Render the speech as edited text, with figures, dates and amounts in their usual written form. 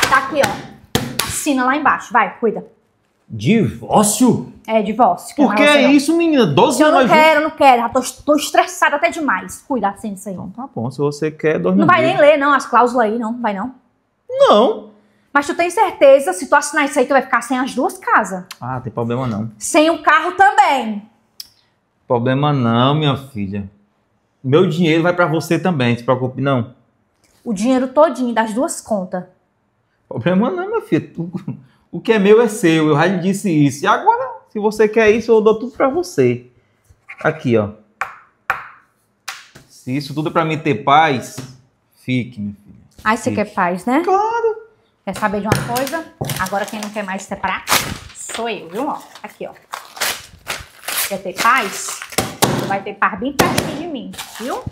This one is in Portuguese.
Tá aqui, ó. Assina lá embaixo. Vai, cuida. Divórcio? É, divórcio. Por que é isso, menina? 12 anos. Eu não quero. Já tô estressada até demais. Cuida, assina isso aí. Então tá bom, se você quer, dorme. Não vai nem ler, não, as cláusulas aí, não. Vai, não. Não. Mas tu tem certeza, se tu assinar isso aí, tu vai ficar sem as duas casas. Ah, tem problema não. Sem o carro também. Problema não, minha filha. Meu dinheiro vai pra você também, não se preocupe não. O dinheiro todinho das duas contas. Problema não, minha filha. O que é meu é seu, eu já lhe disse isso. E agora, se você quer isso, eu dou tudo pra você. Aqui, ó. Se isso tudo é pra mim ter paz, fique, minha filha. Ai, você quer paz, né? Claro. Quer saber de uma coisa? Agora quem não quer mais separar sou eu, viu? Ó, aqui, ó. Quer ter paz? Tu vai ter paz bem pertinho de mim, viu?